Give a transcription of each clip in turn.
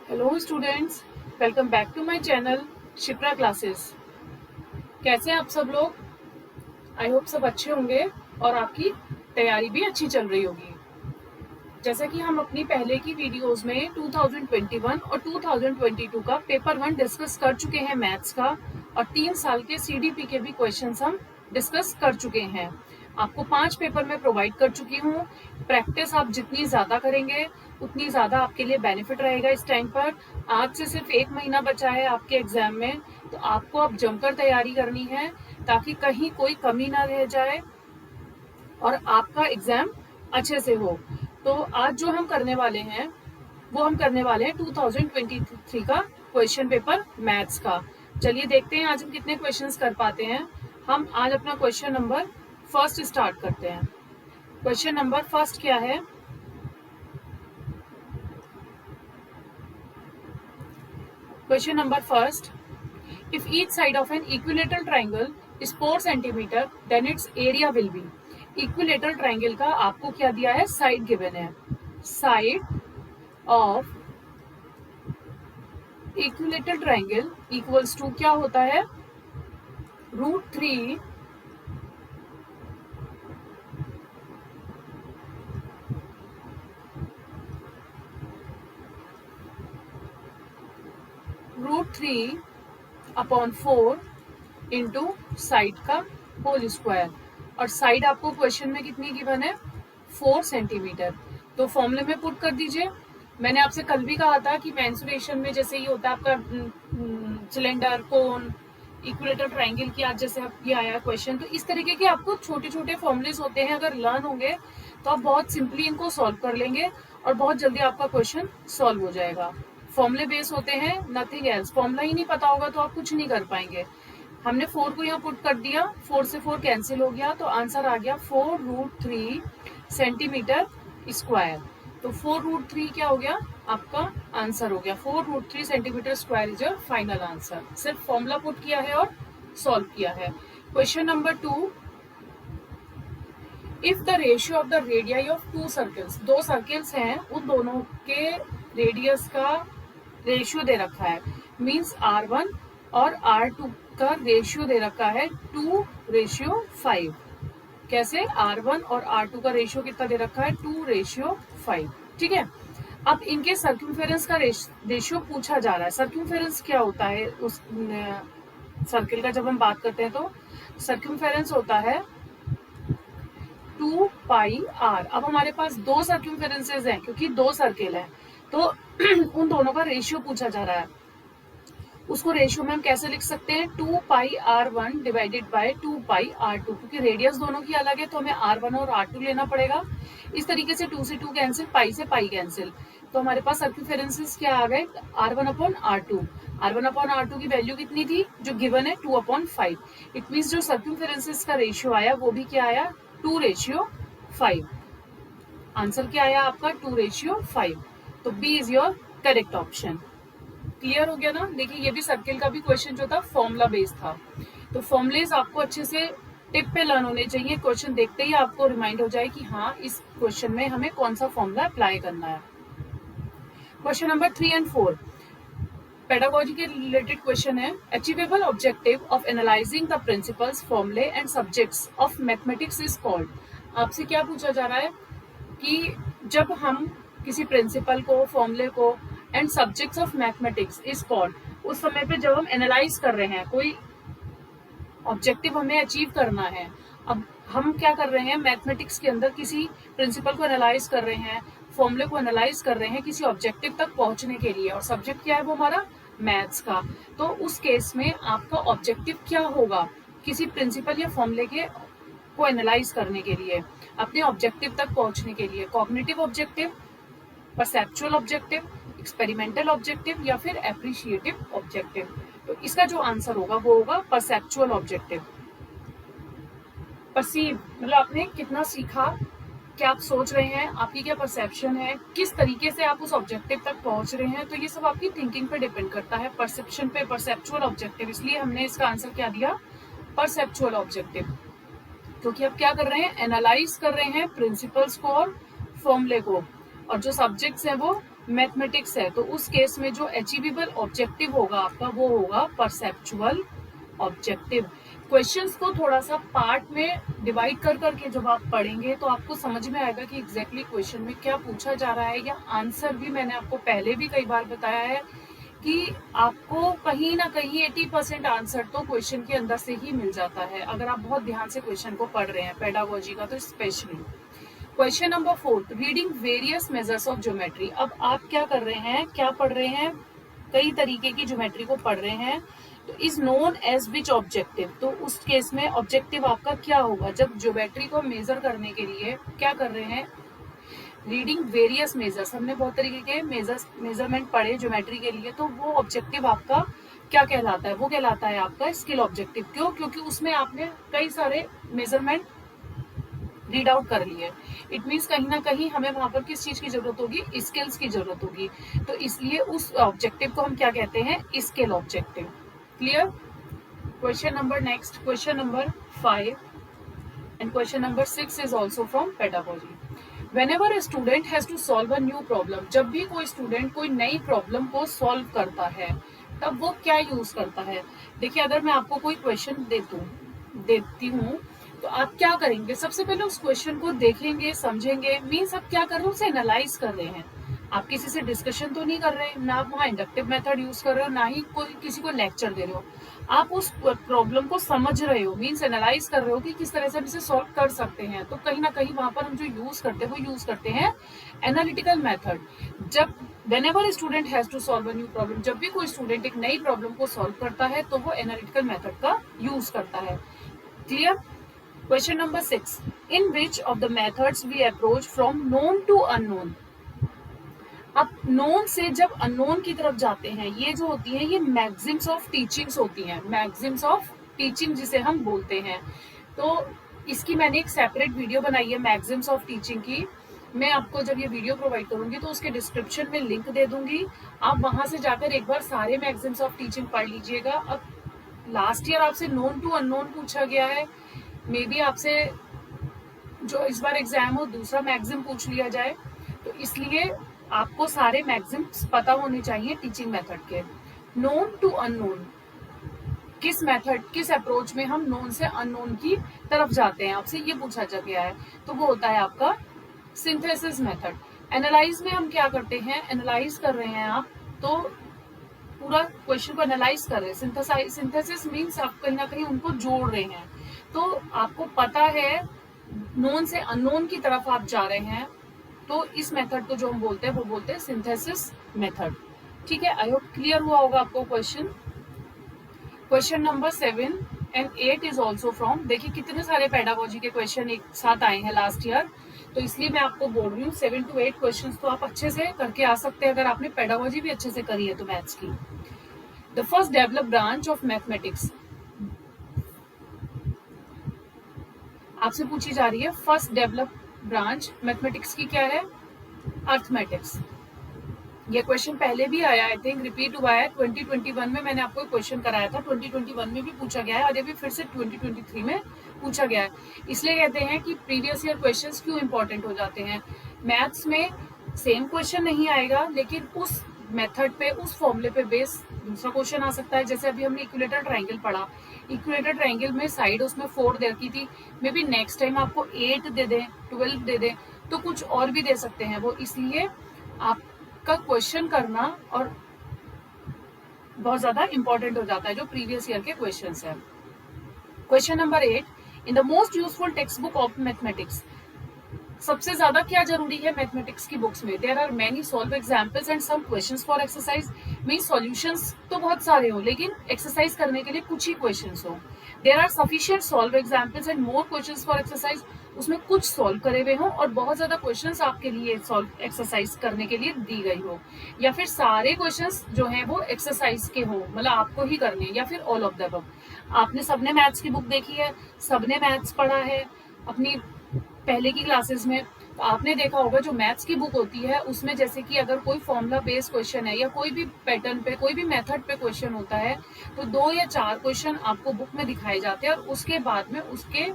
Hello students, welcome back to my channel Shipra classes. कैसे हैं आप सब लोग? आई होप सब अच्छे होंगे और आपकी तैयारी भी अच्छी चल रही होगी। जैसा कि हम अपनी पहले की वीडियोस में 2021 और 2022 का पेपर 1 डिस्कस कर चुके हैं मैथ्स का, और 3 साल के सीडीपी के भी क्वेश्चंस हम डिस्कस कर चुके हैं। आपको 5 पेपर में प्रोवाइड कर चुकी हूँ। प्रैक्टिस आप जितनी ज़्यादा करेंगे उतनी ज़्यादा आपके लिए बेनिफिट रहेगा। इस टाइम पर आज से सिर्फ 1 महीना बचा है आपके एग्जाम में, तो आपको अब जमकर तैयारी करनी है ताकि कहीं कोई कमी ना रह जाए और आपका एग्जाम अच्छे से हो। तो आज जो हम करने वाले हैं वो हम करने वाले हैं 2023 का क्वेश्चन पेपर मैथ्स का। चलिए देखते हैं आज हम कितने क्वेश्चंस कर पाते हैं। हम आज अपना क्वेश्चन नंबर फर्स्ट स्टार्ट करते हैं। क्वेश्चन नंबर फर्स्ट क्या है? Question number first, if each side of an equilateral triangle is 4 centimetre then its area will be. Equilateral triangle का आपको क्या दिया है? साइड गिवन है। Side of equilateral triangle equals to क्या होता है? √3 अपॉन 4 इंटू साइड का होल स्क्वायर। और साइड आपको क्वेश्चन में कितनी गिवन है? 4 सेंटीमीटर। तो फॉर्मूले में पुट कर दीजिए। मैंने आपसे कल भी कहा था कि मेंसुरेशन में जैसे ये होता है आपका सिलेंडर, कोन, इक्विलेटरल ट्राइंगल की, आज जैसे ये आया क्वेश्चन, तो इस तरीके के आपको छोटे छोटे फॉर्मुलेस होते हैं। अगर लर्न होंगे तो आप बहुत सिंपली इनको सॉल्व कर लेंगे और बहुत जल्दी आपका क्वेश्चन सॉल्व हो जाएगा। फॉर्मुले बेस होते हैं, नथिंग एल्स। फॉर्मुला ही नहीं पता होगा तो आप कुछ नहीं कर पाएंगे। हमने 4 को यहाँ पुट कर दिया, 4 से 4 कैंसिल हो गया, तो आंसर आ गया 4√3 सेंटीमीटर स्क्वायर। तो 4√3 क्या हो गया? आपका आंसर हो गया। 4√3 centimetre square is your final answer. सिर्फ फॉर्मूला पुट किया है और सॉल्व किया है। Question number 2, if the ratio of the radii of 2 circles, 2 circles हैं, उन दोनों के रेडियस का रेशियो दे रखा है, मीन्स R1 और R2 का रेशियो दे रखा है 2:5। कैसे? R1 और R2 का रेशियो कितना दे रखा है? 2:5। ठीक है। अब इनके सर्कमफेरेंस का रेशियो पूछा जा रहा है। सर्कमफेरेंस क्या होता है उस सर्किल का? जब हम बात करते हैं तो सर्कमफेरेंस होता है 2πr। अब हमारे पास 2 सर्कमफेरेंसेस हैं क्योंकि 2 सर्किल हैं, तो उन दोनों का रेशियो पूछा जा रहा है। उसको रेशियो में हम कैसे लिख सकते हैं? 2πr1 divided by 2πr2। क्योंकि रेडियस दोनों की अलग है तो हमें R1 और R2 लेना पड़ेगा। इस तरीके से 2 से 2 कैंसिल, पाई से पाई कैंसिल, तो हमारे पास सर्कमफेरेंसेस क्या आ गए? R1/R2। R1/R2 की वैल्यू कितनी थी जो गिवन है? 2/5। इट मीन्स जो सर्कमफेरेंसेस का रेशियो आया वो भी क्या आया? 2:5। आंसर क्या आया आपका? 2:5। तो b is your correct option. Clear हो गया ना? देखिए ये भी सर्किल का भी क्वेश्चन जो था फॉर्मूला बेस्ड था, तो फॉर्मुलेज आपको अच्छे से टिप पे लर्न होने चाहिए। क्वेश्चन देखते ही आपको रिमाइंड हो जाए कि हाँ इस क्वेश्चन में हमें कौन सा फॉर्मूला अप्लाई करना है। क्वेश्चन नंबर 3 और 4 पेडागोजी के रिलेटेड क्वेश्चन है। Achievable objective of analysing the principles, फॉर्मूले and subjects of mathematics is called. आपसे क्या पूछा जा रहा है कि जब हम किसी प्रिंसिपल को, फॉर्मूले को and subjects of mathematics is called, उस समय पे जब हम एनालाइज कर रहे हैं, कोई ऑब्जेक्टिव हमें अचीव करना है। अब हम क्या कर रहे हैं? मैथमेटिक्स के अंदर किसी प्रिंसिपल को एनालाइज कर रहे हैं, फॉर्मूले को एनालाइज कर रहे हैं किसी ऑब्जेक्टिव तक पहुंचने के लिए, और सब्जेक्ट क्या है? वो हमारा मैथ्स का। तो उस केस में आपका ऑब्जेक्टिव क्या होगा? किसी प्रिंसिपल या फॉर्मूले के को एनालाइज करने के लिए, अपने ऑब्जेक्टिव तक पहुंचने के लिए, cognitive objective, perceptual objective, experimental objective या फिर एप्रिशिएटिव ऑब्जेक्टिव। तो इसका जो आंसर होगा वो होगा परसेप्चुअल ऑब्जेक्टिव। परसीव मतलब आपने कितना सीखा, क्या आप सोच रहे हैं, आपकी क्या परसेप्शन है, किस तरीके से आप उस ऑब्जेक्टिव तक पहुंच रहे हैं, तो ये सब आपकी थिंकिंग पे डिपेंड करता है। परसेप्शन पे, परसेप्चुअल ऑब्जेक्टिव, इसलिए हमने इसका आंसर क्या दिया? Perceptual objective. क्योंकि अब क्या कर रहे हैं? एनालाइज कर रहे हैं प्रिंसिपल्स को और फॉर्मूले को, और जो सब्जेक्ट्स हैं वो मैथमेटिक्स है, तो उस केस में जो अचीवेबल ऑब्जेक्टिव होगा आपका वो होगा परसेप्चुअल ऑब्जेक्टिव। क्वेश्चंस को थोड़ा सा पार्ट में डिवाइड कर करके जब आप पढ़ेंगे तो आपको समझ में आएगा कि एग्जैक्टली क्वेश्चन में क्या पूछा जा रहा है, या आंसर भी मैंने आपको पहले भी कई बार बताया है कि आपको कहीं ना कहीं 80% आंसर तो क्वेश्चन के अंदर से ही मिल जाता है, अगर आप बहुत ध्यान से क्वेश्चन को पढ़ रहे हैं, पेडागोजी का तो specially. Question number 4, reading various measures of geometry. अब आप क्या कर रहे हैं, क्या पढ़ रहे हैं, कई तरीके की ज्योमेट्री को पढ़ रहे हैं, तो is known as which objective, तो उस केस में ऑब्जेक्टिव आपका क्या होगा, जब ज्योमेट्री को मेजर करने के लिए क्या कर रहे हैं, रीडिंग वेरियस मेजर्स, हमने बहुत तरीके के मेजरमेंट पढ़े ज्योमेट्री के लिए, तो वो ऑब्जेक्टिव आपका क्या कहलाता है, वो कहलाता है आपका स्किल ऑब्जेक्टिव। क्यों? क्योंकि उसमें आपने कई सारे मेजरमेंट रीड आउट कर लिए। इट मीन्स कहीं ना कहीं हमें वहां पर किस चीज की जरूरत होगी, स्किल्स की जरूरत होगी, तो इसलिए उस ऑब्जेक्टिव को हम क्या कहते हैं, skill objective. Clear? Question number next, question number 5 and question number 6 is also from pedagogy. Whenever a student has to solve a new problem, जब भी कोई स्टूडेंट कोई नई प्रॉब्लम को सॉल्व करता है तब वो क्या यूज करता है। देखिए, अगर मैं आपको कोई क्वेश्चन देती हूँ तो आप क्या करेंगे, सबसे पहले उस क्वेश्चन को देखेंगे, समझेंगे, मीन्स आप क्या कर रहे हो, उसे एनालाइज कर रहे हैं। आप किसी से डिस्कशन तो नहीं कर रहे, ना आप वहाँ इंडक्टिव मेथड यूज कर रहे हो, ना ही कोई किसी को लेक्चर दे रहे हो, आप उस प्रॉब्लम को समझ रहे हो, मीन्स एनालाइज कर रहे हो कि किस तरह से हम इसे सॉल्व कर सकते हैं। तो कहीं ना कहीं वहां पर हम जो यूज करते हैं वो यूज करते हैं एनालिटिकल मेथड। जब whenever a student has to solve a new problem, जब भी कोई स्टूडेंट एक नई प्रॉब्लम को सॉल्व करता है तो वो एनालिटिकल मेथड का यूज करता है। Clear? Question number 6, in which of the methods we approach from known to unknown. अब नोन से जब अननोन की तरफ जाते हैं, ये जो होती है ये मैक्सिम्स ऑफ टीचिंग्स होती हैं, मैक्सिम्स ऑफ टीचिंग जिसे हम बोलते हैं। तो इसकी मैंने एक सेपरेट वीडियो बनाई है मैक्सिम्स ऑफ टीचिंग की, मैं आपको जब ये वीडियो प्रोवाइड करूंगी तो उसके डिस्क्रिप्शन में लिंक दे दूंगी, आप वहां से जाकर एक बार सारे मैक्सिम्स ऑफ टीचिंग पढ़ लीजिएगा। अब लास्ट ईयर आपसे नोन टू अननोन पूछा गया है, मे बी आपसे जो इस बार एग्जाम हो दूसरा मैक्सिम पूछ लिया जाए, तो इसलिए आपको सारे मैक्सिम्स पता होने चाहिए टीचिंग मेथड के। नोन टू अननोन, किस मेथड, किस अप्रोच में हम नोन से अननोन की तरफ जाते हैं, आपसे ये पूछा जा गया है, तो वो होता है आपका सिंथेसिस मेथड। एनालाइज में हम क्या करते हैं, एनालाइज कर रहे हैं आप, तो पूरा क्वेश्चन को एनालाइज कर रहे हैं। सिंथेसिस मीन्स आप कहीं ना कहीं उनको जोड़ रहे हैं, तो आपको पता है नोन से अननोन की तरफ आप जा रहे हैं, तो इस मेथड को जो हम बोलते हैं वो बोलते हैं सिंथेसिस मेथड। ठीक है, आई होप क्लियर हुआ होगा आपको question. Question number 7 and 8 is also from, देखिए कितने सारे पेडागोजी के क्वेश्चन एक साथ आए हैं लास्ट ईयर, तो इसलिए मैं आपको बोल रही हूँ 7 to 8 क्वेश्चन तो आप अच्छे से करके आ सकते हैं अगर आपने पेडागोजी भी अच्छे से करी है तो मैथ्स की। The first develop branch of mathematics, आपसे पूछी जा रही है फर्स्ट डेवलप ब्रांच मैथमेटिक्स की क्या है, अर्थमेटिक्स। ये क्वेश्चन पहले भी आया, आई थिंक रिपीट हुआ है 2021 में, मैंने आपको क्वेश्चन कराया था, 2021 में भी पूछा गया है और ये भी फिर से 2023 में पूछा गया है। इसलिए कहते हैं कि प्रीवियस ईयर क्वेश्चंस क्यों इंपॉर्टेंट हो जाते हैं। मैथ्स में सेम क्वेश्चन नहीं आएगा, लेकिन उस मेथड पे, उस फॉर्मूले पे बेस दूसरा क्वेश्चन आ सकता है। जैसे अभी हमने इक्विलेटर ट्राइंगल पढ़ा, इक्विलेटर ट्राइंगल में साइड उसमें 4 दे रखी थी, मे बी नेक्स्ट टाइम आपको 8 दे दें, 12 दे दें, तो कुछ और भी दे सकते हैं वो, इसलिए आपका क्वेश्चन करना और बहुत ज्यादा इंपॉर्टेंट हो जाता है जो प्रीवियस ईयर के क्वेश्चन है। Question number 8, in the most useful text book of mathematics, सबसे ज्यादा क्या जरूरी है मैथमेटिक्स की बुक्स में, there are many solve examples and some questions for exercise, mean solutions तो बहुत सारे हो लेकिन एक्सरसाइज करने के लिए कुछ ही क्वेश्चंस हो। There are sufficient solve examples and more questions for exercise, उसमें कुछ सॉल्व करे हुए हो और बहुत ज्यादा क्वेश्चंस आपके लिए सॉल्व एक्सरसाइज करने के लिए दी गई हो, या फिर सारे क्वेश्चंस जो है वो एक्सरसाइज के हो, मतलब आपको ही करने, या फिर ऑल ऑफ द अबव। आपने सबने मैथ्स की बुक देखी है, सबने मैथ्स पढ़ा है अपनी पहले की क्लासेस में, तो आपने देखा होगा जो मैथ्स की बुक होती है उसमें जैसे कि अगर कोई फॉर्मूला बेस्ड क्वेश्चन है या कोई भी पैटर्न पे, कोई भी मेथड पे क्वेश्चन होता है, तो 2 या 4 क्वेश्चन आपको बुक में दिखाए जाते हैं और उसके बाद में उसके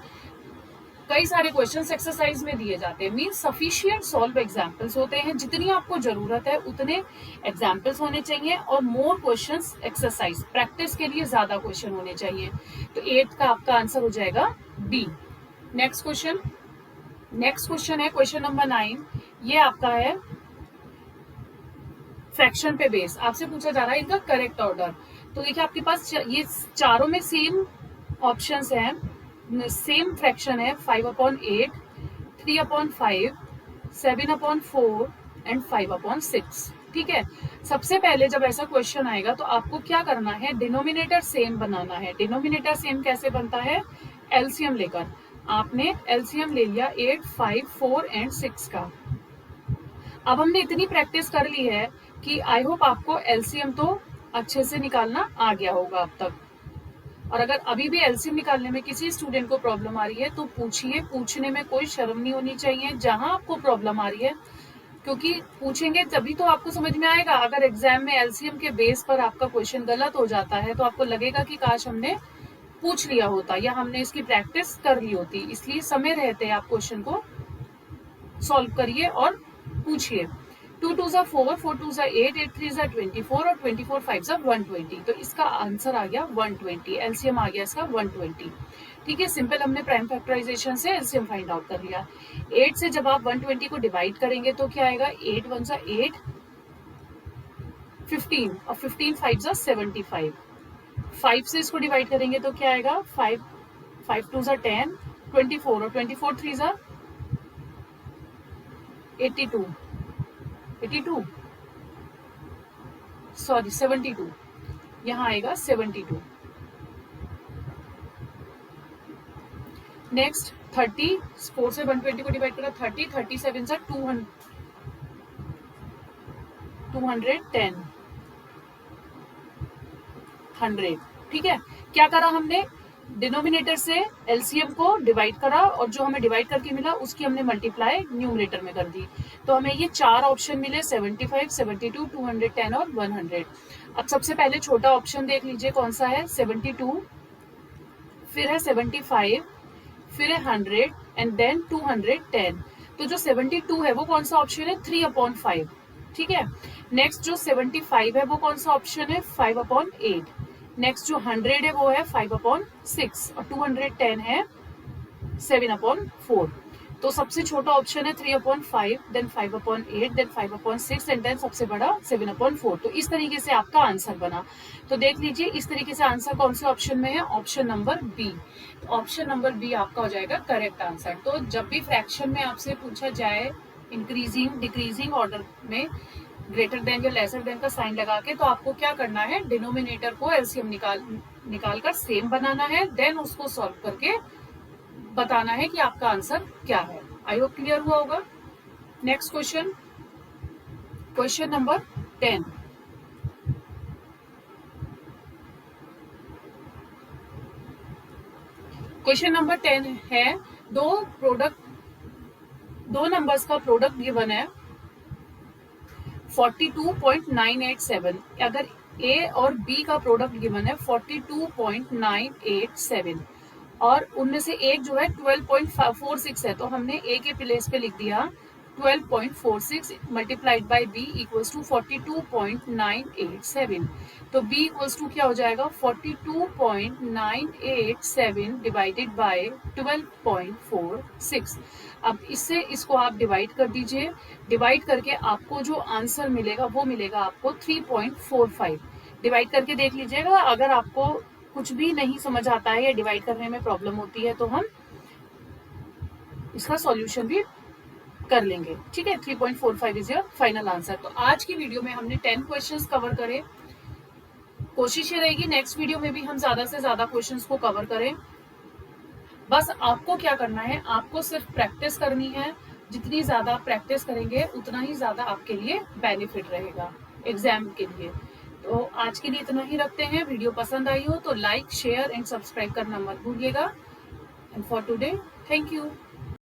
कई सारे क्वेश्चंस एक्सरसाइज में दिए जाते हैं, मींस सफिशिएंट सॉल्व एग्जांपल्स होते हैं, जितनी आपको जरूरत है उतने एग्जांपल्स होने चाहिए और मोर क्वेश्चंस एक्सरसाइज, प्रैक्टिस के लिए ज्यादा क्वेश्चन होने चाहिए। तो 8 का आपका आंसर हो जाएगा बी। नेक्स्ट क्वेश्चन है क्वेश्चन नंबर 9। ये आपका है फ्रैक्शन पे बेस, आपसे पूछा जा रहा है इनका करेक्ट ऑर्डर। तो देखिए आपके पास ये चारों में सेम ऑप्शंस हैं, सेम फ्रैक्शन है 5/8, 3/5, 7/4 एंड 5/6। ठीक है, सबसे पहले जब ऐसा क्वेश्चन आएगा तो आपको क्या करना है, डिनोमिनेटर सेम बनाना है। डिनोमिनेटर सेम कैसे बनता है, एलसीएम लेकर। आपने एलसीएम ले लिया 8, 5, 4 एंड 6 का। अब हमने इतनी प्रैक्टिस कर ली है कि आई होप आपको एलसीएम तो अच्छे से निकालना आ गया होगा अब तक। और अगर अभी भी एलसीएम निकालने में किसी स्टूडेंट को प्रॉब्लम आ रही है तो पूछिए, पूछने में कोई शर्म नहीं होनी चाहिए जहां आपको प्रॉब्लम आ रही है, क्योंकि पूछेंगे तभी तो आपको समझ में आएगा। अगर एग्जाम में एलसीएम के बेस पर आपका क्वेश्चन गलत हो जाता है तो आपको लगेगा कि काश हमने पूछ लिया होता या हमने इसकी प्रैक्टिस कर ली होती। इसलिए समय रहते आप क्वेश्चन को सॉल्व करिए और पूछिए। 2 2 4, 4 2 8, 8 3 24 और 24 5 120। तो इसका आंसर आ गया 120, एलसीएम आ गया इसका 120। ठीक है, सिंपल हमने प्राइम फैक्टराइजेशन से एलसीएम फाइंड आउट कर लिया। 8 से जब आप 120 को डिवाइड करेंगे तो क्या आएगा, 8 1 8, 15 और 15 5 75। 5 से इसको डिवाइड करेंगे तो क्या आएगा, 5 5 2 10, 24 और 24 3 82, 82 सॉरी 72, यहाँ आएगा 72। नेक्स्ट 30, 4 से 120 को डिवाइड करा 30, 37 से 210, 100। ठीक है, क्या करा हमने, डिनोमिनेटर से एलसीएम को डिवाइड करा और जो हमें डिवाइड करके मिला उसकी हमने मल्टीप्लाई न्यूमरेटर में कर दी। तो हमें ये 4 ऑप्शन मिले, 75, 72, 210 और 100। अब सबसे पहले छोटा ऑप्शन देख लीजिए कौन सा है, 72, फिर है 75, फिर है 100 एंड देन 210। तो जो 72 है वो कौन सा ऑप्शन है, 3/5। ठीक है, नेक्स्ट जो 75 है वो कौन सा ऑप्शन है, 5/8। नेक्स्ट जो 100 है वो है 5/6 और 210 है 7/4। तो सबसे छोटा ऑप्शन है 3/5, देन 5/8, देन 5/6 एंड देन सबसे बड़ा 7/4। तो इस तरीके से आपका आंसर बना। तो देख लीजिए इस तरीके से आंसर कौन से ऑप्शन में है, ऑप्शन नंबर बी। तो ऑप्शन नंबर बी आपका हो जाएगा करेक्ट आंसर। तो जब भी फ्रैक्शन में आपसे पूछा जाए इंक्रीजिंग डिक्रीजिंग ऑर्डर में ग्रेटर देन या लेसर देन का साइन लगा के, तो आपको क्या करना है, डिनोमिनेटर को एलसीएम निकाल कर सेम बनाना है, देन उसको सॉल्व करके बताना है कि आपका आंसर क्या है। आई होप क्लियर हुआ होगा। Next question, question number 10। Question number 10 है, दो नंबर्स का प्रोडक्ट गिवन है 42.987। अगर ए और बी का प्रोडक्ट गिवन है 42.987 और उनमें से एक जो है 12.46 है, तो हमने ए के प्लेस पे लिख दिया 12.46 multiplied by b equals to 42.987। तो बी इक्वल्स टू क्या हो जाएगा, 42.987 डिवाइडेड बाय 12.46। अब इससे इसको आप डिवाइड कर दीजिए, डिवाइड करके आपको जो आंसर मिलेगा वो मिलेगा आपको 3.45। डिवाइड करके देख लीजिएगा, अगर आपको कुछ भी नहीं समझ आता है या डिवाइड करने में प्रॉब्लम होती है तो हम इसका सॉल्यूशन भी कर लेंगे। ठीक है, 3.45 इज योर फाइनल आंसर। तो आज की वीडियो में हमने 10 क्वेश्चंस कवर करे। कोशिश ये रहेगी नेक्स्ट वीडियो में भी हम ज्यादा से ज्यादा क्वेश्चंस को कवर करें। बस आपको क्या करना है, आपको सिर्फ प्रैक्टिस करनी है। जितनी ज्यादा प्रैक्टिस करेंगे उतना ही ज्यादा आपके लिए बेनिफिट रहेगा एग्जाम के लिए। तो आज के लिए इतना ही रखते हैं। वीडियो पसंद आई हो तो लाइक, शेयर एंड सब्सक्राइब करना मत भूलिएगा। And for today, thank you.